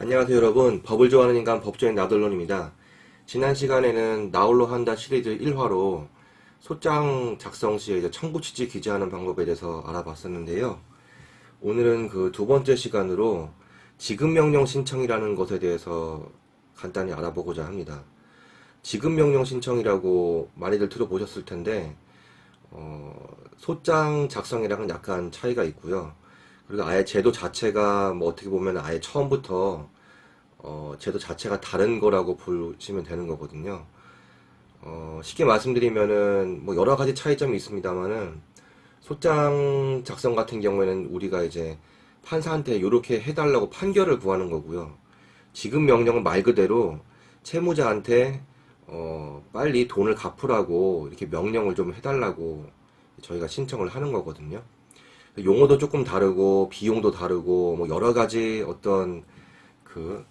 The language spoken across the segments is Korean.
안녕하세요 여러분, 법을 좋아하는 인간 법조인 나돌론입니다. 지난 시간에는 나홀로 한다 시리즈 1화로 소장 작성 시에 이제 청구 취지 기재하는 방법에 대해서 알아봤었는데요. 오늘은 그 두 번째 시간으로 지급명령 신청이라는 것에 대해서 간단히 알아보고자 합니다. 지급명령 신청이라고 많이들 들어보셨을 텐데 소장 작성이랑은 약간 차이가 있고요. 그리고 아예 제도 자체가 뭐 어떻게 보면 아예 처음부터 제도 자체가 다른 거라고 보시면 되는 거거든요. 쉽게 말씀드리면은 뭐 여러 가지 차이점이 있습니다만은 소장 작성 같은 경우에는 우리가 이제 판사한테 이렇게 해달라고 판결을 구하는 거고요. 지급 명령은 말 그대로 채무자한테 빨리 돈을 갚으라고 이렇게 명령을 좀 해달라고 저희가 신청을 하는 거거든요. 용어도 조금 다르고 비용도 다르고 뭐 여러 가지 어떤 그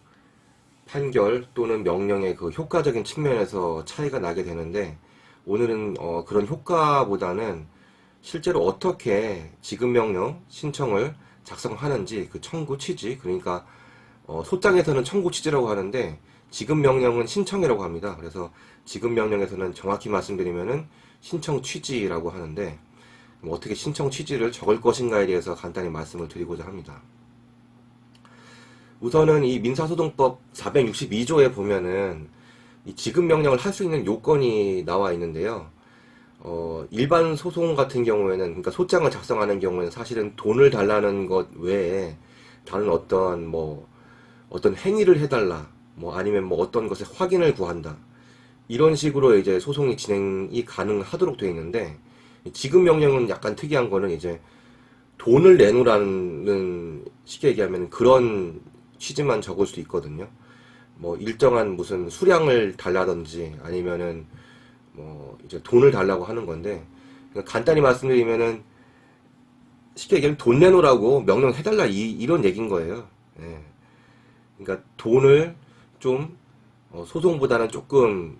판결 또는 명령의 그 효과적인 측면에서 차이가 나게 되는데 오늘은 그런 효과보다는 실제로 어떻게 지급명령 신청을 작성하는지 그 청구 취지, 그러니까 소장에서는 청구 취지라고 하는데 지급명령은 신청이라고 합니다. 그래서 지급명령에서는 정확히 말씀드리면은 신청 취지라고 하는데 뭐 어떻게 신청 취지를 적을 것인가에 대해서 간단히 말씀을 드리고자 합니다. 우선은 이 민사소송법 462조에 보면은 이 지급명령을 할 수 있는 요건이 나와 있는데요. 일반 소송 같은 경우에는, 그러니까 소장을 작성하는 경우에는 사실은 돈을 달라는 것 외에 다른 어떤 행위를 해달라, 뭐 아니면 뭐 어떤 것의 확인을 구한다. 이런 식으로 이제 소송이 진행이 가능하도록 되어 있는데, 지급명령은 약간 특이한 거는 이제 돈을 내놓으라는 쉽게 얘기하면 그런 취지만 적을 수 있거든요. 뭐 일정한 무슨 수량을 달라든지 아니면은 뭐 이제 돈을 달라고 하는 건데, 그러니까 간단히 말씀드리면은 쉽게 얘기하면 돈 내놓으라고 명령해달라 이런 얘기인 거예요. 예. 그러니까 돈을 좀 소송보다는 조금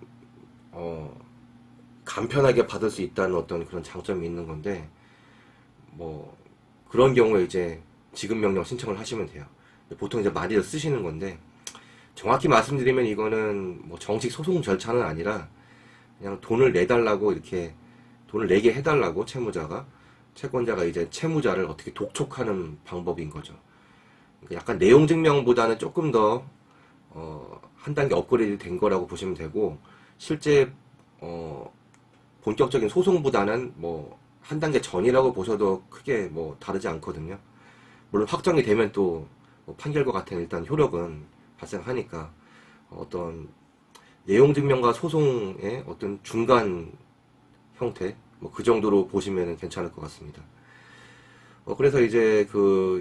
간편하게 받을 수 있다는 어떤 그런 장점이 있는 건데, 뭐 그런 경우에 이제 지급명령 신청을 하시면 돼요. 보통 이제 많이들 쓰시는 건데, 정확히 말씀드리면 이거는 뭐 정식 소송 절차는 아니라 그냥 돈을 내달라고, 이렇게 돈을 내게 해달라고 채권자가 이제 채무자를 어떻게 독촉하는 방법인 거죠. 그러니까 약간 내용 증명보다는 조금 더 한 단계 업그레이드 된 거라고 보시면 되고, 실제 본격적인 소송보다는 뭐 한 단계 전이라고 보셔도 크게 뭐 다르지 않거든요. 물론 확정이 되면 또 뭐 판결과 같은 일단 효력은 발생하니까 어떤 내용 증명과 소송의 어떤 중간 형태, 뭐 그 정도로 보시면 괜찮을 것 같습니다. 그래서 이제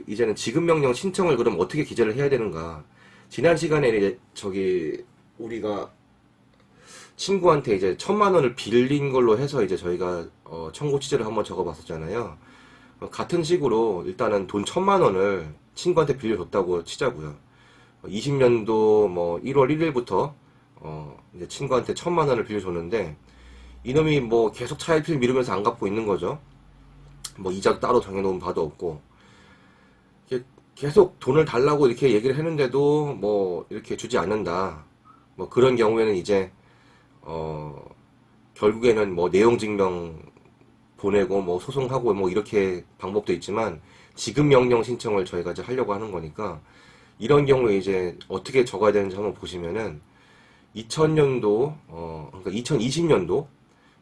이제는 지급명령 신청을 그럼 어떻게 기재를 해야 되는가. 지난 시간에 이제 우리가 친구한테 이제 1,000만 원을 빌린 걸로 해서 이제 저희가 청구 취지를 한번 적어봤었잖아요. 같은 식으로 일단은 돈 1,000만 원을 친구한테 빌려줬다고 치자고요. 20년도 뭐 1월 1일부터 이제 친구한테 1,000만 원을 빌려줬는데 이놈이 뭐 계속 차일피일 미루면서 안 갚고 있는 거죠. 뭐 이자도 따로 정해놓은 바도 없고 계속 돈을 달라고 이렇게 얘기를 했는데도 뭐 이렇게 주지 않는다. 뭐 그런 경우에는 이제 결국에는 뭐 내용 증명 보내고 뭐 소송하고 뭐 이렇게 방법도 있지만 지급명령 신청을 저희가 이제 하려고 하는 거니까, 이런 경우에 이제 어떻게 적어야 되는지 한번 보시면은 2000년도 그러니까 2020년도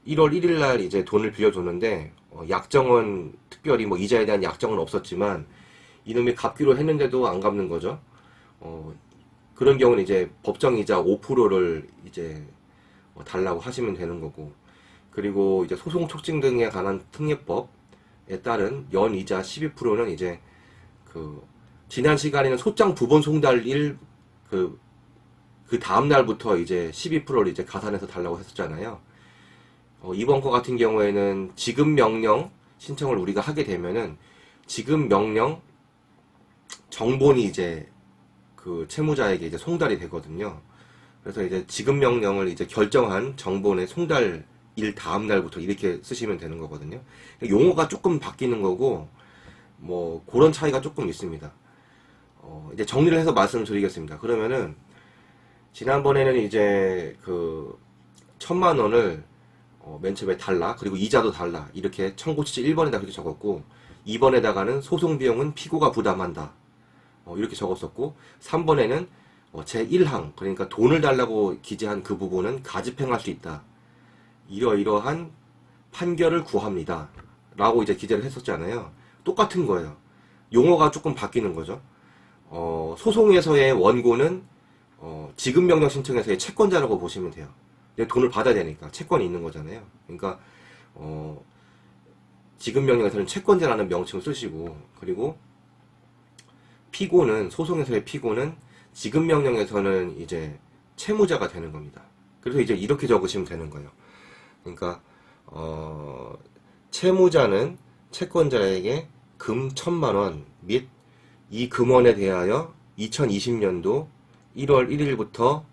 1월 1일 날 이제 돈을 빌려줬는데 약정은 특별히 뭐 이자에 대한 약정은 없었지만 이놈이 갚기로 했는데도 안 갚는 거죠. 그런 경우는 이제 법정이자 5%를 이제 달라고 하시면 되는 거고, 그리고 이제 소송 촉진 등에 관한 특례법에 따른 연이자 12%는 이제 지난 시간에는 소장 부본 송달일 그 다음 날부터 이제 12%를 이제 가산해서 달라고 했었잖아요. 이번 거 같은 경우에는 지급명령 신청을 우리가 하게 되면은 지급명령 정본이 이제 그 채무자에게 이제 송달이 되거든요. 그래서 이제 지급명령을 이제 결정한 정본의 송달일 다음 날부터 이렇게 쓰시면 되는 거거든요. 용어가 조금 바뀌는 거고, 뭐 그런 차이가 조금 있습니다. 이제 정리를 해서 말씀을 드리겠습니다. 그러면은 지난번에는 이제 그 1,000만 원을 맨 처음에 달라, 그리고 이자도 달라, 이렇게 청구취지 1번에다 그렇게 적었고, 2번에다가는 소송 비용은 피고가 부담한다, 이렇게 적었었고, 3번에는 제1항, 그러니까 돈을 달라고 기재한 그 부분은 가집행할 수 있다, 이러이러한 판결을 구합니다 라고 이제 기재를 했었잖아요. 똑같은 거예요. 용어가 조금 바뀌는 거죠. 소송에서의 원고는 지급명령 신청에서의 채권자라고 보시면 돼요. 근데 돈을 받아야 되니까 채권이 있는 거잖아요. 그러니까 지급명령에서는 채권자라는 명칭을 쓰시고, 그리고 피고는, 소송에서의 피고는 지급명령에서는 이제 채무자가 되는 겁니다. 그래서 이제 이렇게 적으시면 되는 거예요. 그러니까 채무자는 채권자에게 금 1,000만 원 및 이 금원에 대하여 2020년도 1월 1일부터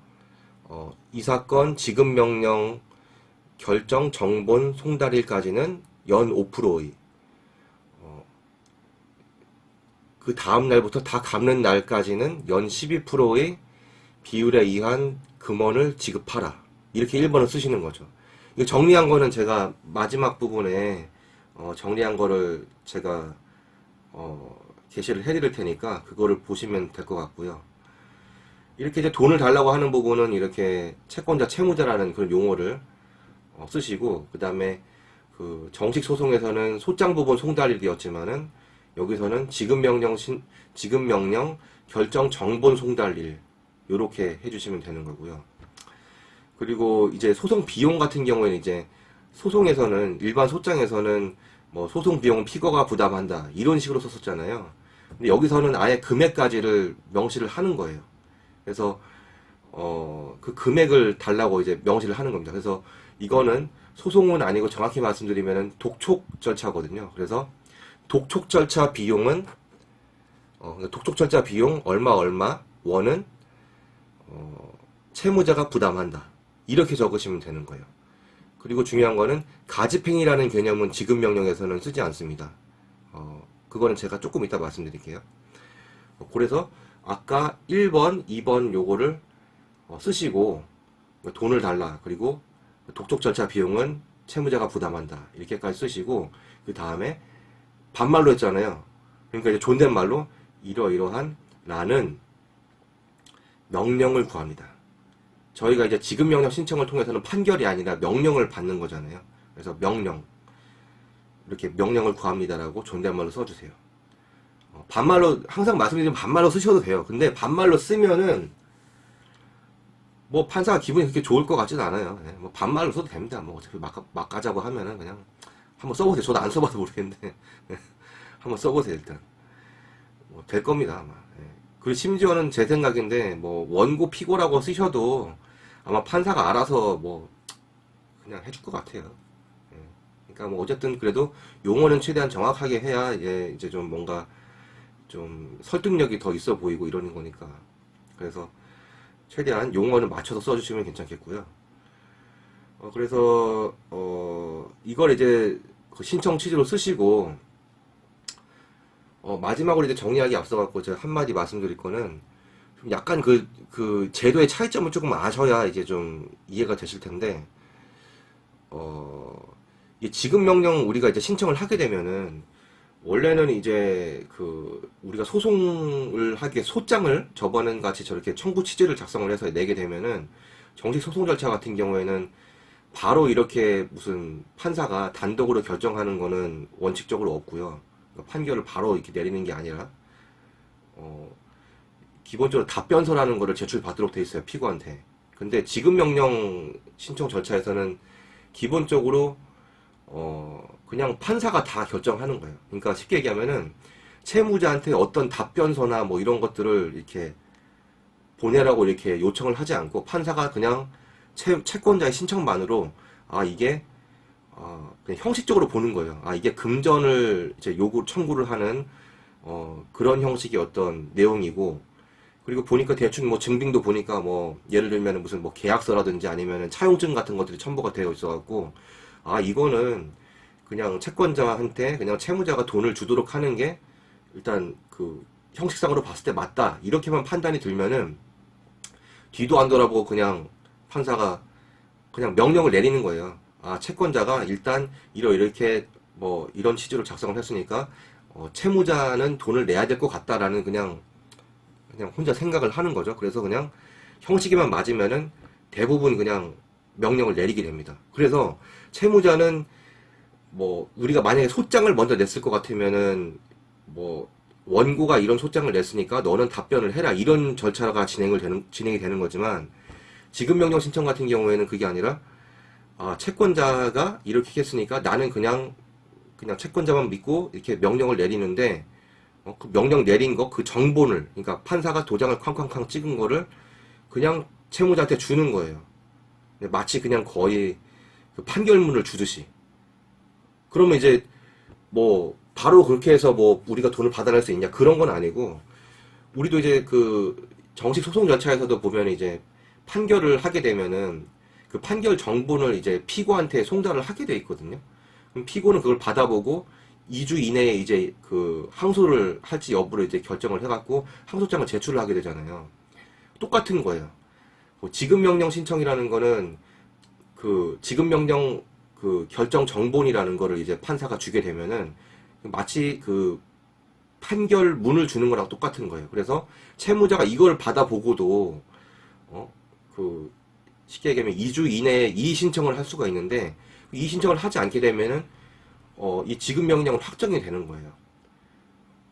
이 사건 지급명령 결정 정본 송달일까지는 연 5%의 그 다음 날부터 다 갚는 날까지는 연 12%의 비율에 의한 금원을 지급하라, 이렇게 1번을 쓰시는 거죠. 이거 정리한 거는 제가 마지막 부분에 정리한 거를 제가 게시를 해드릴 테니까 그거를 보시면 될 것 같고요. 이렇게 이제 돈을 달라고 하는 부분은 이렇게 채권자, 채무자라는 그런 용어를 쓰시고, 그 다음에 그 정식 소송에서는 소장 부분 송달이 되었지만은 여기서는 지급명령 결정 정본 송달일, 요렇게 해주시면 되는 거고요. 그리고 이제 소송 비용 같은 경우에는 이제 소송에서는, 일반 소장에서는 뭐 소송 비용 피고가 부담한다, 이런 식으로 썼었잖아요. 근데 여기서는 아예 금액까지를 명시를 하는 거예요. 그래서 그 금액을 달라고 이제 명시를 하는 겁니다. 그래서 이거는 소송은 아니고 정확히 말씀드리면은 독촉 절차거든요. 그래서 독촉 절차 비용은 독촉 절차 비용 얼마 원은 채무자가 부담한다, 이렇게 적으시면 되는 거예요. 그리고 중요한 거는 가집행이라는 개념은 지급명령에서는 쓰지 않습니다. 그거는 제가 조금 이따 말씀드릴게요. 그래서 아까 1번, 2번 요거를 쓰시고, 돈을 달라, 그리고 독촉 절차 비용은 채무자가 부담한다, 이렇게까지 쓰시고, 그 다음에 반말로 했잖아요. 그러니까 이제 존댓말로 이러이러한 라는 명령을 구합니다. 저희가 이제 지급명령 신청을 통해서는 판결이 아니라 명령을 받는 거잖아요. 그래서 명령, 이렇게 명령을 구합니다라고 존댓말로 써주세요. 반말로, 항상 말씀드리면 반말로 쓰셔도 돼요. 근데 반말로 쓰면은 뭐 판사가 기분이 그렇게 좋을 것 같지는 않아요. 네, 뭐 반말로 써도 됩니다. 뭐 어차피 막 가자고 하면은 그냥 한번 써보세요. 저도 안 써봐서 모르겠는데 한번 써보세요. 일단 될 겁니다 아마. 네. 그리고 심지어는 제 생각인데 뭐 원고 피고라고 쓰셔도 아마 판사가 알아서 뭐 그냥 해줄 것 같아요. 네. 그러니까 뭐 어쨌든 그래도 용어는 최대한 정확하게 해야 이제 좀 뭔가 좀 설득력이 더 있어 보이고 이러는 거니까. 그래서 최대한 용어는 맞춰서 써주시면 괜찮겠고요. 그래서 이걸 이제 그 신청 취지로 쓰시고, 마지막으로 이제 정리하기 앞서갖고 제가 한마디 말씀드릴 거는, 좀 약간 그 제도의 차이점을 조금 아셔야 이제 좀 이해가 되실 텐데, 이 지급명령 우리가 이제 신청을 하게 되면은, 원래는 이제 그 우리가 소송을 하기에 소장을 저번에 같이 저렇게 청구 취지를 작성을 해서 내게 되면은, 정식 소송 절차 같은 경우에는 바로 이렇게 무슨 판사가 단독으로 결정하는 거는 원칙적으로 없고요. 그러니까 판결을 바로 이렇게 내리는 게 아니라 기본적으로 답변서라는 거를 제출받도록 돼 있어요, 피고한테. 근데 지급명령 신청 절차에서는 기본적으로 그냥 판사가 다 결정하는 거예요. 그러니까 쉽게 얘기하면은 채무자한테 어떤 답변서나 뭐 이런 것들을 이렇게 보내라고 이렇게 요청을 하지 않고 판사가 그냥 채권자의 신청만으로 이게 그냥 형식적으로 보는 거예요. 이게 금전을 이제 청구를 하는 그런 형식의 어떤 내용이고, 그리고 보니까 대충 뭐 증빙도 보니까 뭐 예를 들면 무슨 뭐 계약서라든지 아니면 차용증 같은 것들이 첨부가 되어 있어갖고, 이거는 그냥 채권자한테 그냥 채무자가 돈을 주도록 하는 게 일단 그 형식상으로 봤을 때 맞다 이렇게만 판단이 들면은 뒤도 안 돌아보고 그냥 판사가 그냥 명령을 내리는 거예요. 아, 채권자가 일단 이렇게 뭐 이런 취지로 작성을 했으니까 채무자는 돈을 내야 될 것 같다라는 그냥 혼자 생각을 하는 거죠. 그래서 그냥 형식에만 맞으면은 대부분 그냥 명령을 내리게 됩니다. 그래서 채무자는 뭐 우리가 만약에 소장을 먼저 냈을 것 같으면은 뭐 원고가 이런 소장을 냈으니까 너는 답변을 해라 이런 절차가 진행이 되는 거지만 지급명령 신청 같은 경우에는 그게 아니라 아, 채권자가 이렇게 했으니까 나는 그냥 채권자만 믿고 이렇게 명령을 내리는데 그 명령 내린 거 그 정본을 그러니까 판사가 도장을 쾅쾅쾅 찍은 거를 그냥 채무자한테 주는 거예요. 마치 그냥 거의 그 판결문을 주듯이. 그러면 이제 뭐 바로 그렇게 해서 뭐 우리가 돈을 받아낼 수 있냐 그런 건 아니고 우리도 이제 그 정식 소송 절차에서도 보면 이제 판결을 하게 되면은 그 판결 정본을 이제 피고한테 송달을 하게 돼 있거든요. 그럼 피고는 그걸 받아보고 2주 이내에 이제 그 항소를 할지 여부를 이제 결정을 해갖고 항소장을 제출을 하게 되잖아요. 똑같은 거예요. 지급명령 신청이라는 거는 그 지급명령 그 결정 정본이라는 거를 이제 판사가 주게 되면은 마치 그 판결문을 주는 거랑 똑같은 거예요. 그래서 채무자가 이걸 받아보고도 그 쉽게 얘기하면 2주 이내에 이의 신청을 할 수가 있는데 이의 신청을 하지 않게 되면은 이 지급명령은 확정이 되는 거예요.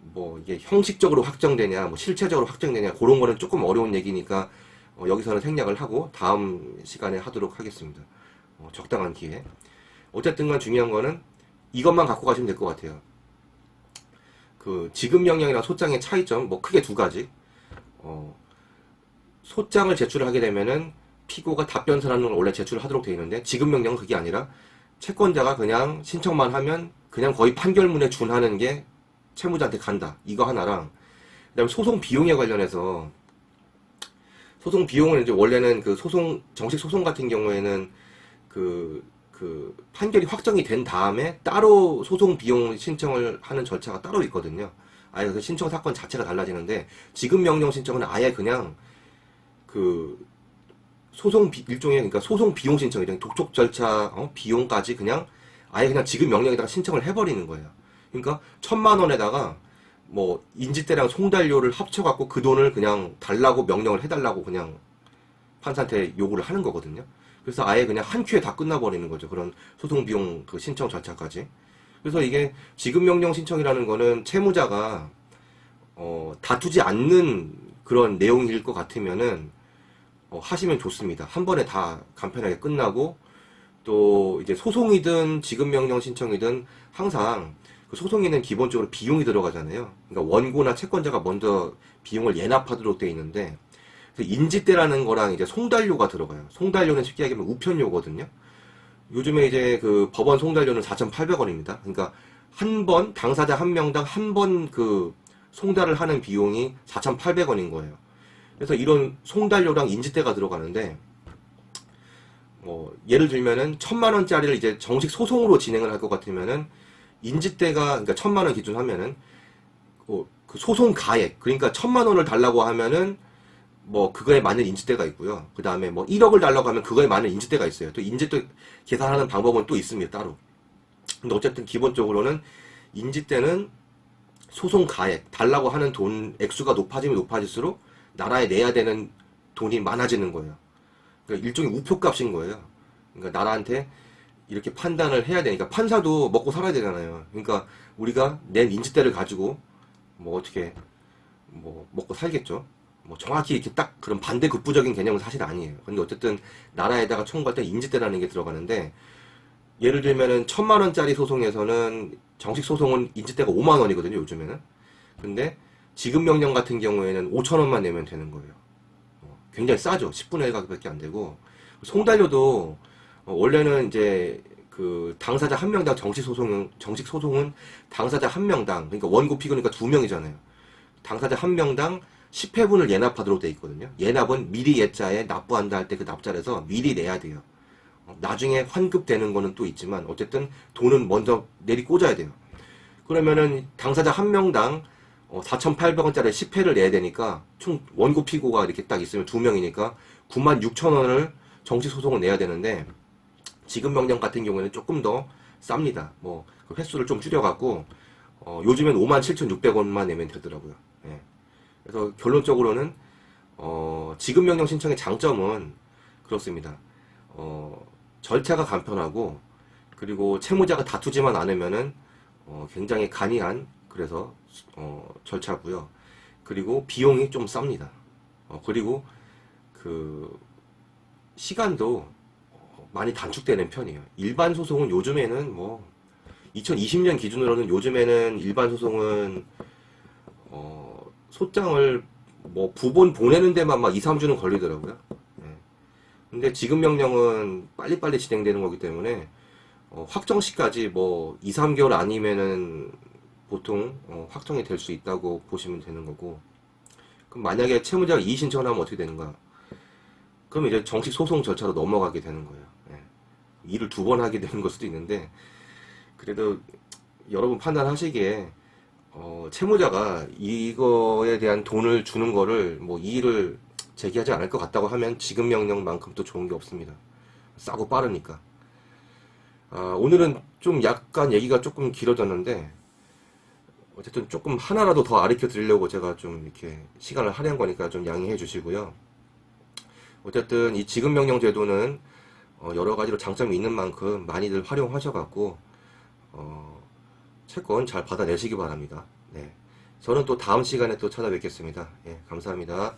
뭐 이게 형식적으로 확정되냐, 뭐 실체적으로 확정되냐 그런 거는 조금 어려운 얘기니까 여기서는 생략을 하고 다음 시간에 하도록 하겠습니다. 적당한 기회. 어쨌든 간 중요한 거는 이것만 갖고 가시면 될 것 같아요. 그 지급명령이랑 소장의 차이점 뭐 크게 두 가지. 소장을 제출하게 되면은 피고가 답변 사항을 원래 제출을 하도록 되어 있는데 지급명령은 그게 아니라 채권자가 그냥 신청만 하면 그냥 거의 판결문에 준하는 게 채무자한테 간다. 이거 하나랑 그다음에 소송 비용에 관련해서 소송 비용은 이제 원래는 그 정식 소송 같은 경우에는 그 판결이 확정이 된 다음에 따로 소송 비용 신청을 하는 절차가 따로 있거든요. 아예 그 신청 사건 자체가 달라지는데 지급명령 신청은 아예 그냥 그 일종의 그러니까 소송 비용 신청이죠. 독촉 절차 비용까지 그냥 아예 그냥 지급명령에다가 신청을 해버리는 거예요. 그러니까 1,000만 원에다가 뭐 인지대랑 송달료를 합쳐갖고 그 돈을 그냥 달라고 명령을 해달라고 그냥 판사한테 요구를 하는 거거든요. 그래서 아예 그냥 한 큐에 다 끝나버리는 거죠. 그런 소송 비용 그 신청 절차까지. 그래서 이게 지급명령 신청이라는 거는 채무자가 다투지 않는 그런 내용일 것 같으면은 하시면 좋습니다. 한 번에 다 간편하게 끝나고 또 이제 소송이든 지급명령 신청이든 항상 그 소송에는 기본적으로 비용이 들어가잖아요. 그러니까 원고나 채권자가 먼저 비용을 예납하도록 되어 있는데 인지대라는 거랑 이제 송달료가 들어가요. 송달료는 쉽게 얘기하면 우편료거든요. 요즘에 이제 그 법원 송달료는 4,800원입니다. 그러니까 한 번 당사자 한 명당 한 번 그 송달을 하는 비용이 4,800원인 거예요. 그래서 이런 송달료랑 인지대가 들어가는데 뭐 예를 들면은 1,000만 원짜리를 이제 정식 소송으로 진행을 할 것 같으면은 인지대가 그러니까 1,000만 원 기준 하면은 그 소송 가액 그러니까 1,000만 원을 달라고 하면은 뭐 그거에 맞는 인지대가 있고요. 그 다음에 뭐 1억을 달라고 하면 그거에 맞는 인지대가 있어요. 또 인지대 계산하는 방법은 또 있습니다. 따로. 근데 어쨌든 기본적으로는 인지대는 소송 가액 달라고 하는 돈 액수가 높아지면 높아질수록 나라에 내야 되는 돈이 많아지는 거예요. 그러니까 일종의 우표값인 거예요. 그러니까 나라한테 이렇게 판단을 해야 되니까 판사도 먹고 살아야 되잖아요. 그러니까 우리가 낸 인지대를 가지고 뭐 어떻게 뭐 먹고 살겠죠. 뭐 정확히 이렇게 딱 그런 반대급부적인 개념은 사실 아니에요. 근데 어쨌든 나라에다가 청구할 때 인지대라는 게 들어가는데 예를 들면은 1,000만 원짜리 소송에서는 정식 소송은 인지대가 5만 원이거든요. 요즘에는. 근데 지급명령 같은 경우에는 5,000원만 내면 되는 거예요. 굉장히 싸죠. 10분의 1 가격밖에 안 되고 송달료도 원래는 이제 그 당사자 한 명당 정식 소송은 당사자 한 명당 그러니까 원고 피고니까 2명이잖아요. 당사자 한 명당 10회분을 예납하도록 돼 있거든요. 예납은 미리 예자에 납부한다 할 때 그 납자에서 미리 내야 돼요. 나중에 환급되는 거는 또 있지만 어쨌든 돈은 먼저 내리 꽂아야 돼요. 그러면은 당사자 한 명당 4,800원짜리 10회를 내야 되니까 총 원고 피고가 이렇게 딱 있으면 2명이니까 96,000원을 정식 소송을 내야 되는데 지급 명령 같은 경우에는 조금 더 쌉니다. 그 횟수를 좀 줄여갖고 요즘엔 57,600원만 내면 되더라고요. 예. 그래서 결론적으로는 지급 명령 신청의 장점은 그렇습니다. 절차가 간편하고 그리고 채무자가 다투지만 않으면은 굉장히 간이한 그래서 절차고요. 그리고 비용이 좀 쌉니다. 그리고 그 시간도 많이 단축되는 편이에요. 일반 소송은 요즘에는 2020년 기준으로는 요즘에는 일반 소송은 소장을 부본 보내는 데만 막 2, 3주는 걸리더라고요. 예. 근데 지급 명령은 빨리빨리 진행되는 거기 때문에 확정 시까지 2, 3개월 아니면은 보통 확정이 될 수 있다고 보시면 되는 거고. 그럼 만약에 채무자가 이의 신청하면 어떻게 되는가? 그럼 이제 정식 소송 절차로 넘어가게 되는 거예요. 예. 일을 2번 하게 되는 걸 수도 있는데 그래도 여러분 판단하시기에 채무자가 이거에 대한 돈을 주는 거를 이의를 제기하지 않을 것 같다고 하면 지급 명령만큼 또 좋은 게 없습니다. 싸고 빠르니까. 오늘은 좀 약간 얘기가 조금 길어졌는데 어쨌든 조금 하나라도 더 가르쳐 드리려고 제가 좀 이렇게 시간을 할애한 거니까 좀 양해해 주시고요. 어쨌든 이 지급 명령 제도는 여러 가지로 장점이 있는 만큼 많이들 활용하셔갖고 채권 잘 받아내시기 바랍니다. 네. 저는 또 다음 시간에 또 찾아뵙겠습니다. 예, 감사합니다.